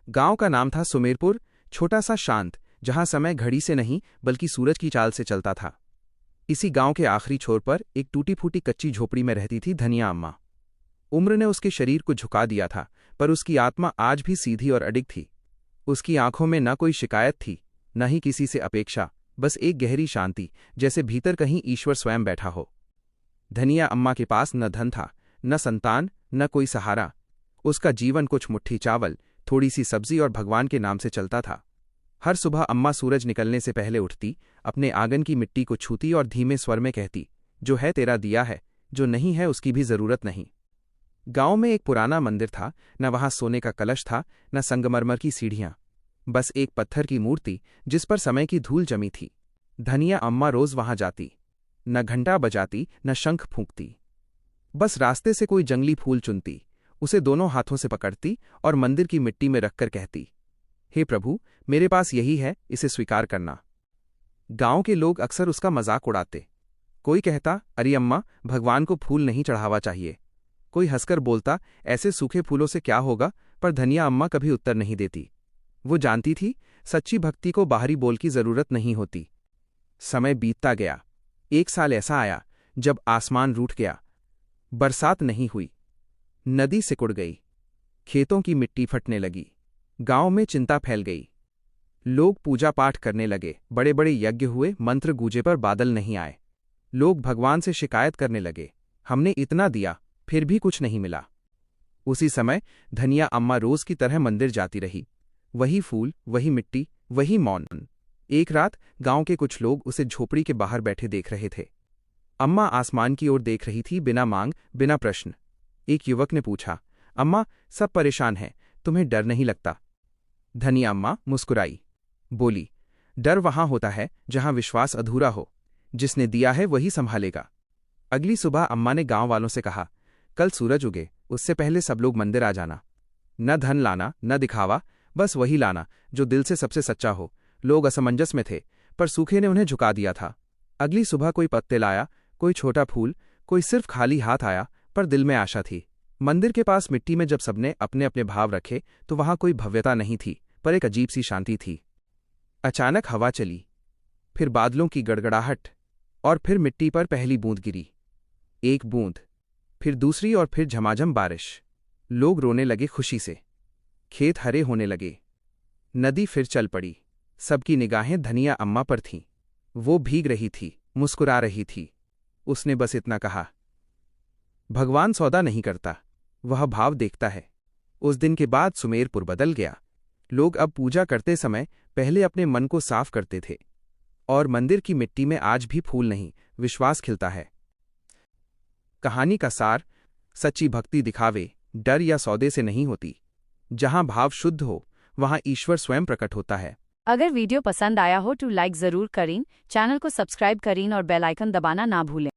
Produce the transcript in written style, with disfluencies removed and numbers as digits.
गांव का नाम था सुमेरपुर, छोटा सा शांत, जहां समय घड़ी से नहीं बल्कि सूरज की चाल से चलता था। इसी गांव के आखिरी छोर पर एक टूटी-फूटी कच्ची झोपड़ी में रहती थी धनिया अम्मा। उम्र ने उसके शरीर को झुका दिया था, पर उसकी आत्मा आज भी सीधी और अडिग थी। उसकी आंखों में न कोई शिकायत थी, न ही किसी से अपेक्षा, बस एक गहरी शांति, जैसे भीतर कहीं ईश्वर स्वयं बैठा हो। धनिया अम्मा के पास न धन था, न संतान, न कोई सहारा। उसका जीवन कुछ मुट्ठी चावल, थोड़ी सी सब्जी और भगवान के नाम से चलता था। हर सुबह अम्मा सूरज निकलने से पहले उठती, अपने आंगन की मिट्टी को छूती और धीमे स्वर में कहती, जो है तेरा दिया है, जो नहीं है उसकी भी जरूरत नहीं। गांव में एक पुराना मंदिर था, न वहां सोने का कलश था, न संगमरमर की सीढ़ियां, बस एक पत्थर की मूर्ति जिस पर समय की धूल जमी थी। धनिया अम्मा रोज वहां जाती, न घंटा बजाती, न शंख फूंकती, बस रास्ते से कोई जंगली फूल चुनती, उसे दोनों हाथों से पकड़ती और मंदिर की मिट्टी में रखकर कहती, हे प्रभु, मेरे पास यही है, इसे स्वीकार करना। गांव के लोग अक्सर उसका मजाक उड़ाते। कोई कहता, अरे अम्मा, भगवान को फूल नहीं चढ़ावा चाहिए। कोई हंसकर बोलता, ऐसे सूखे फूलों से क्या होगा, पर धनिया अम्मा कभी उत्तर नहीं देती। वो जानती थी, सच्ची भक्ति को बाहरी बोल की जरूरत नहीं होती। समय बीतता गया। एक साल ऐसा आया जब आसमान रूठ गया। बरसात नहीं हुई, नदी सिकुड़ गई, खेतों की मिट्टी फटने लगी, गांव में चिंता फैल गई। लोग पूजा पाठ करने लगे, बड़े बड़े यज्ञ हुए, मंत्र गूंजे, पर बादल नहीं आए। लोग भगवान से शिकायत करने लगे, हमने इतना दिया, फिर भी कुछ नहीं मिला। उसी समय धनिया अम्मा रोज की तरह मंदिर जाती रही। वही फूल, वही मिट्टी, वही मौन। एक रात गांव के कुछ लोग उसे झोपड़ी के बाहर बैठे देख रहे थे। अम्मा आसमान की ओर देख रही थी, बिना मांग, बिना प्रश्न। एक युवक ने पूछा, अम्मा, सब परेशान हैं, तुम्हें डर नहीं लगता? धनिया अम्मा मुस्कुराई, बोली, डर वहां होता है जहां विश्वास अधूरा हो। जिसने दिया है वही संभालेगा। अगली सुबह अम्मा ने गांव वालों से कहा, कल सूरज उगे, उससे पहले सब लोग मंदिर आ जाना। न धन लाना, न दिखावा, बस वही लाना जो दिल से सबसे सच्चा हो। लोग असमंजस में थे, पर सूखे ने उन्हें झुका दिया था। अगली सुबह कोई पत्ते लाया, कोई छोटा फूल, कोई सिर्फ खाली हाथ आया, पर दिल में आशा थी। मंदिर के पास मिट्टी में जब सबने अपने अपने भाव रखे, तो वहां कोई भव्यता नहीं थी, पर एक अजीब सी शांति थी। अचानक हवा चली, फिर बादलों की गड़गड़ाहट, और फिर मिट्टी पर पहली बूंद गिरी। एक बूंद, फिर दूसरी, और फिर झमाझम बारिश। लोग रोने लगे खुशी से, खेत हरे होने लगे, नदी फिर चल पड़ी। सबकी निगाहें धनिया अम्मा पर थीं। वो भीग रही थी, मुस्कुरा रही थी। उसने बस इतना कहा, भगवान सौदा नहीं करता, वह भाव देखता है। उस दिन के बाद सुमेरपुर बदल गया। लोग अब पूजा करते समय पहले अपने मन को साफ करते थे, और मंदिर की मिट्टी में आज भी फूल नहीं, विश्वास खिलता है। कहानी का सार, सच्ची भक्ति दिखावे, डर या सौदे से नहीं होती। जहां भाव शुद्ध हो, वहां ईश्वर स्वयं प्रकट होता है। अगर वीडियो पसंद आया हो तो लाइक जरूर करें, चैनल को सब्सक्राइब करें और बेल आइकन दबाना ना भूलें।